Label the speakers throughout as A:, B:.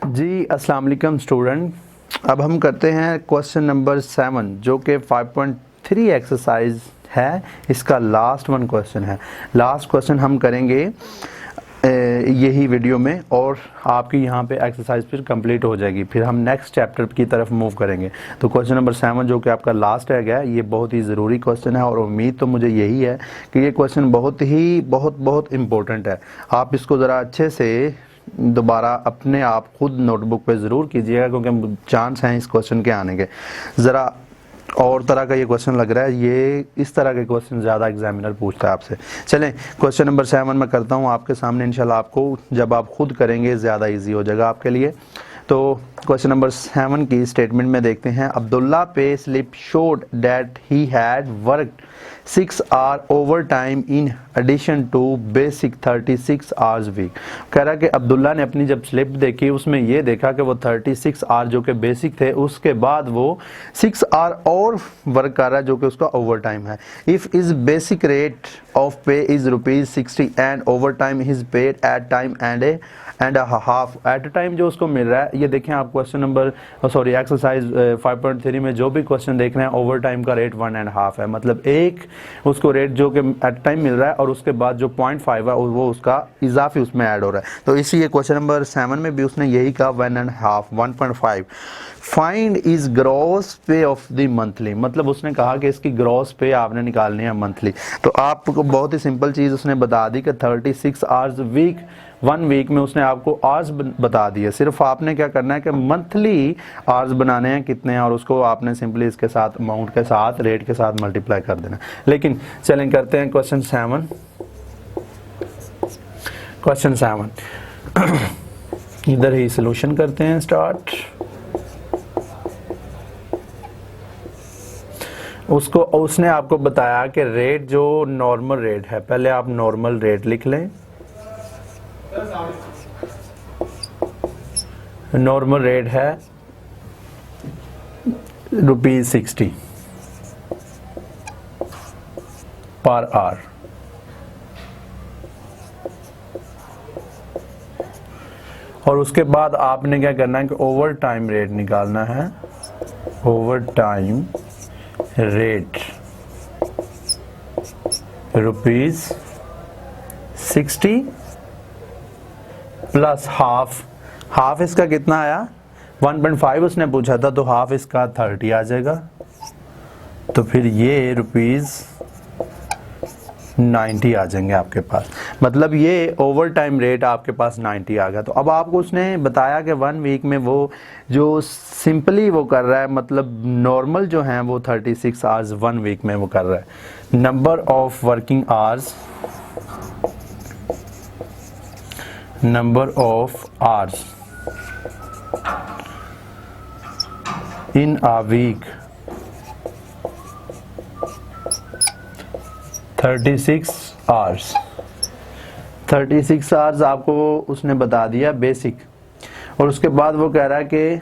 A: जी अस्सलाम वालेकुम स्टूडेंट। अब हम करते हैं क्वेश्चन नंबर 7 जो कि 5.3 एक्सरसाइज है। इसका लास्ट वन क्वेश्चन है। लास्ट क्वेश्चन हम करेंगे यही वीडियो में और आपकी यहाँ पे एक्सरसाइज फिर कंप्लीट हो जाएगी। फिर हम नेक्स्ट चैप्टर की तरफ मूव करेंगे। तो क्वेश्चन नंबर 7 जो कि आपका लास्ट है गया, ये बहुत ही ज़रूरी क्वेश्चन है और उम्मीद तो मुझे यही है कि ये क्वेश्चन बहुत इम्पोर्टेंट है। आप इसको ज़रा अच्छे से दोबारा अपने आप खुद नोटबुक पे ज़रूर कीजिएगा क्योंकि चांस हैं इस क्वेश्चन के आने के। ज़रा और तरह का ये क्वेश्चन लग रहा है, ये इस तरह के क्वेश्चन ज़्यादा एग्जामिनर पूछता है आपसे। चलें क्वेश्चन नंबर 7 मैं करता हूँ आपके सामने। इंशाल्लाह आपको जब आप खुद करेंगे ज़्यादा इजी हो जाएगा आपके लिए। तो क्वेश्चन नंबर 7 की स्टेटमेंट में देखते हैं। Abdullah pay slip showed that he had worked 6 hour overtime in addition to basic 36 hours week. कह रहा है कि अब्दुल्ला ने अपनी जब स्लिप देखी उसमें ये देखा कि वो 36 आवर जो कि बेसिक थे उसके बाद वो 6 आवर और वर्क कर रहा है जो कि उसका ओवर टाइम है। If is basic rate of pay is ₹60 and overtime is paid at time and half at time जो उसको मिल रहा है। ये देखें आप क्वेश्चन नंबर एक्सरसाइज 5.3 में जो भी क्वेश्चन देख रहे हैं ओवर टाइम का रेट 1.5 है। मतलब एक उसको रेट जो कि एट टाइम मिल रहा है और उसके बाद जो 0.5 है वो उसका इजाफी उसमें ऐड हो रहा है। तो इसी क्वेश्चन नंबर 7 में भी उसने यही कहा 1.5 फाइंड इज ग्रॉस पे ऑफ द मंथली। मतलब उसने कहा कि इसकी ग्रॉस पे आपने निकालनी है मंथली। तो आपको बहुत ही सिंपल चीज़ उसने बता दी कि 36 आवर्स वीक 1 वीक में उसने आपको आवर्स बता दिए। सिर्फ आपने क्या करना है कि मंथली आवर्स बनाने हैं कितने हैं और उसको आपने सिंपली इसके साथ अमाउंट के साथ रेट के साथ मल्टीप्लाई कर देना। लेकिन चलें करते हैं क्वेश्चन 7। क्वेश्चन 7 इधर ही सॉल्यूशन करते हैं स्टार्ट। उसने आपको बताया कि रेट जो नॉर्मल रेट है, पहले आप नॉर्मल रेट लिख लें। नॉर्मल रेट है ₹60 पर आवर। और उसके बाद आपने क्या करना है कि ओवर टाइम रेट निकालना है। Over time rate ₹60 plus half इसका कितना आया 1.5 उसने पूछा था, तो हाफ इसका 30 आ जाएगा। तो फिर ये ₹90 आ जाएंगे आपके पास। मतलब ये ओवर टाइम रेट आपके पास 90 आ गया। तो अब आपको उसने बताया कि 1 वीक में वो जो सिंपली वो कर रहा है, मतलब नॉर्मल जो है वो 36 आवर्स 1 वीक में वो कर रहा है। Number of working hours in a week 36 hours. 36 hours आपको उसने बता दिया बेसिक। और उसके बाद वो कह रहा है कि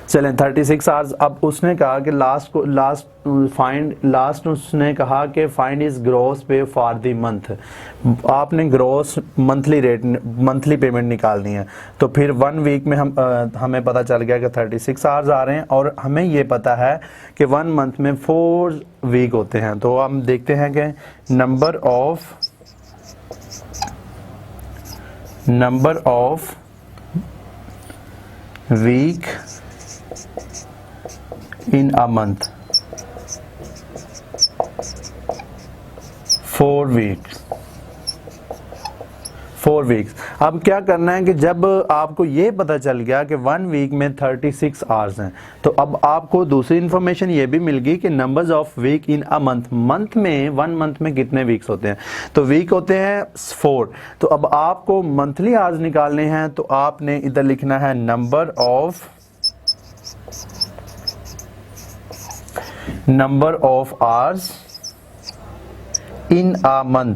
A: चलें 36 आवर्स। अब उसने कहा कि लास्ट उसने कहा कि फाइंड इज ग्रॉस पे फॉर द मंथ। आपने ग्रॉस मंथली पेमेंट निकालनी है। तो फिर 1 वीक में हमें पता चल गया कि 36 आवर्स आ रहे हैं और हमें ये पता है कि 1 मंथ में 4 वीक होते हैं। तो हम देखते हैं कि number of week in a month 4 weeks. अब क्या करना है कि जब आपको ये पता चल गया कि 1 वीक में 36 आवर्स हैं, तो अब आपको दूसरी इंफॉर्मेशन ये भी मिल गई कि numbers of week in a month. One month में कितने वीक्स होते हैं? तो वीक होते हैं 4। तो अब आपको मंथली आवर्स निकालने हैं, तो आपने इधर लिखना है number of hours in a month.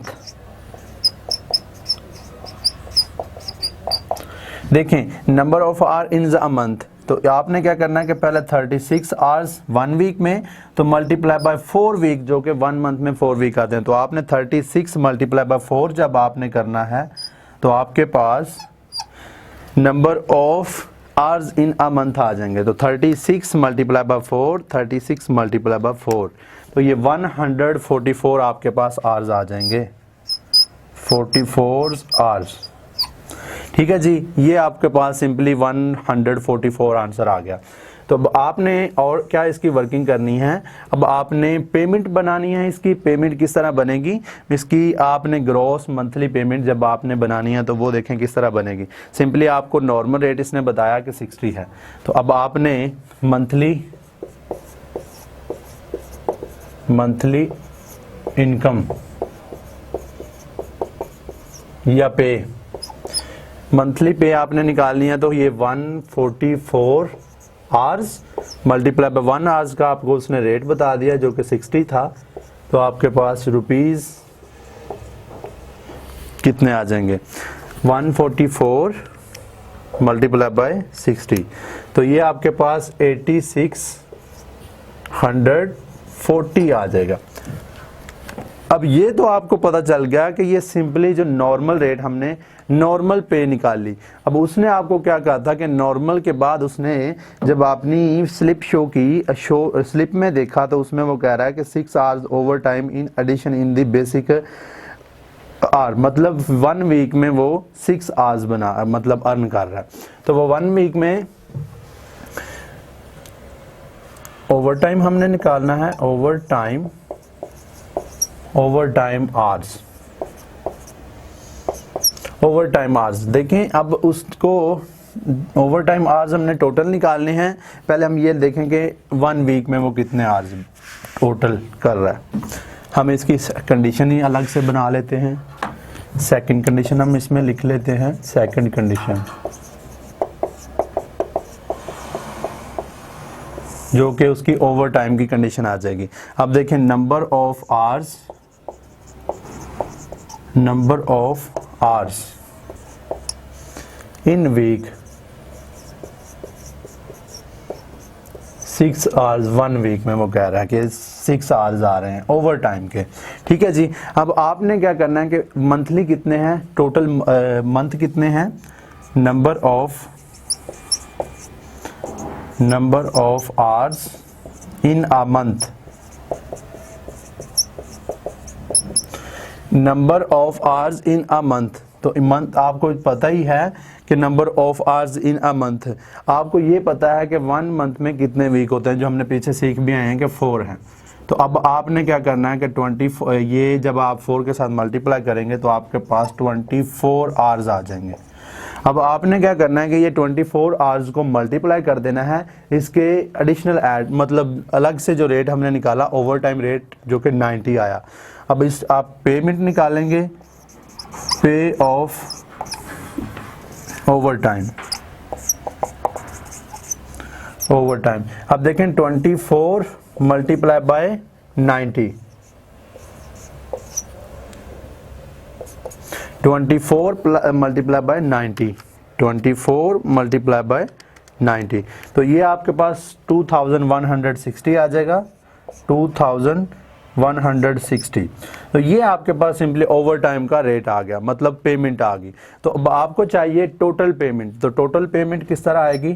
A: देखें number of hour in a month, तो आपने क्या करना है कि पहले 36 आवर्स 1 वीक में तो मल्टीप्लाई बाय 4 वीक जो कि 1 मंथ में 4 वीक आते हैं। तो आपने 36 मल्टीप्लाई बाय 4 जब आपने करना है तो आपके पास number of hours in a month आ जाएंगे। तो 36 मल्टीप्लाई बाय 4, 36 मल्टीप्लाई बाय 4, तो ये 144 आपके पास आवर्स आ जाएंगे, 44 आवर्स। ठीक है जी, ये आपके पास सिंपली 144 आंसर आ गया। तो अब आपने और क्या इसकी वर्किंग करनी है, अब आपने पेमेंट बनानी है। इसकी पेमेंट किस तरह बनेगी, इसकी आपने ग्रॉस मंथली पेमेंट जब आपने बनानी है तो वो देखें किस तरह बनेगी। सिंपली आपको नॉर्मल रेट इसने बताया कि 60 है, तो अब आपने मंथली इनकम या पे, मंथली पे आपने निकालनी है। तो ये 144 आवर्स मल्टीप्लाई बाय 1 आवर्स का आपको उसने रेट बता दिया जो कि 60 था। तो आपके पास रुपीस कितने आ जाएंगे, 144 मल्टीप्लाई बाय 60, तो ये आपके पास 8640 आ जाएगा। अब ये तो आपको पता चल गया कि ये सिंपली जो नॉर्मल रेट हमने नॉर्मल पे निकाल ली। अब उसने आपको क्या कहा था कि नॉर्मल के बाद उसने जब अपनी स्लिप शो की, स्लिप में देखा तो उसमें वो कह रहा है कि 6 hours overtime in addition in the basic hour, मतलब 1 वीक में वो 6 आवर्स मतलब अर्न कर रहा है। तो वो 1 वीक में ओवर टाइम हमने निकालना है, ओवर टाइम आवर्स देखें। अब उसको ओवर टाइम आवर्स हमने टोटल निकालने हैं। पहले हम ये देखें कि 1 वीक में वो कितने आवर्स टोटल कर रहा है। हम इसकी कंडीशन ही अलग से बना लेते हैं, सेकंड कंडीशन हम इसमें लिख लेते हैं। सेकंड कंडीशन जो कि उसकी ओवर टाइम की कंडीशन आ जाएगी। अब देखें number of hours in week, 6 hours 1 week में वो कह रहा है कि 6 आवर्स आ रहे हैं ओवर टाइम के। ठीक है जी, अब आपने क्या करना है कि मंथली कितने हैं, टोटल मंथ कितने हैं, number of hours in a month, number of hours in a month. तो मंथ आपको पता ही है कि number of hours in a month, आपको ये पता है कि 1 मंथ में कितने वीक होते हैं, जो हमने पीछे सीख भी आए हैं कि 4 हैं। तो अब आपने क्या करना है कि 24, ये जब आप 4 के साथ मल्टीप्लाई करेंगे तो आपके पास 24 आवर्स आ जाएंगे। अब आपने क्या करना है कि ये 24 आवर्स को मल्टीप्लाई कर देना है इसके एडिशनल ऐड, मतलब अलग से जो रेट हमने निकाला ओवर टाइम रेट जो कि 90 आया। अब इस आप पेमेंट निकालेंगे, पे ऑफ ओवर टाइम। अब देखें 24 multiply by 90, 24 multiply by 90, 24 multiply by 90, तो ये आपके पास 2160 आ जाएगा, 2160। तो ये आपके पास सिंपली ओवर टाइम का रेट आ गया, मतलब पेमेंट आ गई। तो अब आपको चाहिए टोटल पेमेंट। तो टोटल पेमेंट किस तरह आएगी,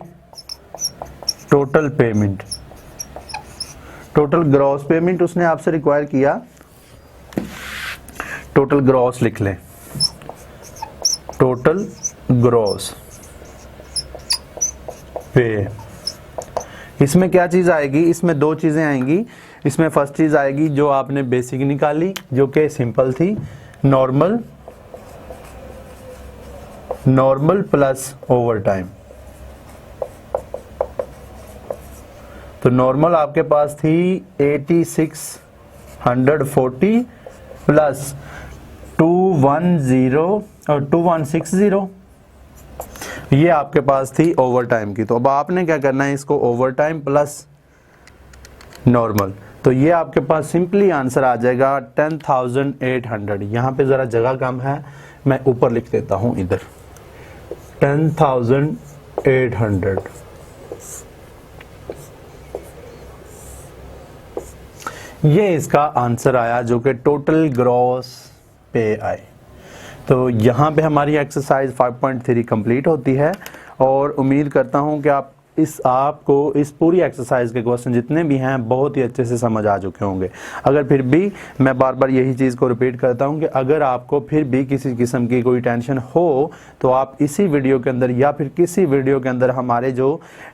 A: टोटल ग्रॉस पेमेंट उसने आपसे रिक्वायर किया, टोटल ग्रॉस लिख लें, टोटल ग्रॉस पे। इसमें क्या चीज आएगी, इसमें 2 चीजें आएंगी। इसमें फर्स्ट चीज आएगी जो आपने बेसिक निकाली जो कि सिंपल थी, नॉर्मल प्लस ओवर टाइम। तो नॉर्मल आपके पास थी 8640 प्लस 210 और 2160, ये आपके पास थी ओवर टाइम की। तो अब आपने क्या करना है, इसको ओवर टाइम प्लस नॉर्मल, तो ये आपके पास सिंपली आंसर आ जाएगा 10,800। यहाँ पे ज़रा जगह कम है, मैं ऊपर लिख देता हूँ इधर 10,800। ये इसका आंसर आया जो कि टोटल ग्रॉस पे आए। तो यहाँ पे हमारी एक्सरसाइज 5.3 कंप्लीट होती है और उम्मीद करता हूँ कि आपको इस पूरी एक्सरसाइज के क्वेश्चन जितने भी हैं बहुत ही अच्छे से समझ आ चुके होंगे। अगर फिर भी मैं बार बार यही चीज़ को रिपीट करता हूं कि अगर आपको फिर भी किसी किस्म की कोई टेंशन हो तो आप इसी वीडियो के अंदर या फिर किसी वीडियो के अंदर हमारे जो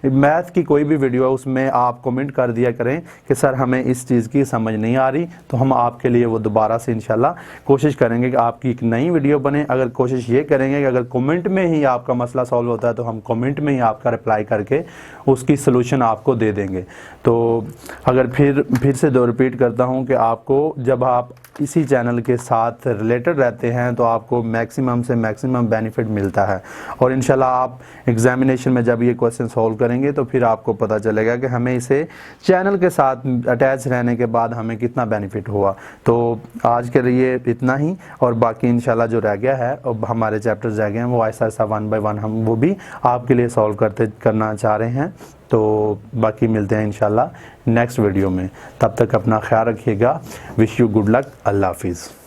A: मैथ की कोई भी वीडियो है उसमें आप कमेंट कर दिया करें कि सर हमें इस चीज़ की समझ नहीं आ रही, तो हम आपके लिए वो दोबारा से इंशाल्लाह कोशिश करेंगे कि आपकी एक नई वीडियो बने। अगर कोशिश ये करेंगे कि अगर कमेंट में ही आपका मसला सॉल्व होता है तो हम कमेंट में ही आपका रिप्लाई करके उसकी सलूशन आपको दे देंगे। तो अगर फिर से दो रिपीट करता हूं कि आपको जब आप इसी चैनल के साथ रिलेटेड रहते हैं तो आपको मैक्सिमम से मैक्सिमम बेनिफिट मिलता है और इंशाल्लाह आप एग्जामिनेशन में जब ये क्वेश्चन सॉल्व करेंगे तो फिर आपको पता चलेगा कि हमें इसे चैनल के साथ अटैच रहने के बाद हमें कितना बेनिफिट हुआ। तो आज के लिए इतना ही और बाकी इंशाल्लाह जो रह गया है और हमारे चैप्टर्स रह गए हैं वो ऐसा 1 बाय 1 हम वो भी आपके लिए सॉल्व करना चाह रहे हैं। तो बाकी मिलते हैं इंशाल्लाह नेक्स्ट वीडियो में, तब तक अपना ख्याल रखिएगा। Wish you good luck. अल्लाह हाफिज़।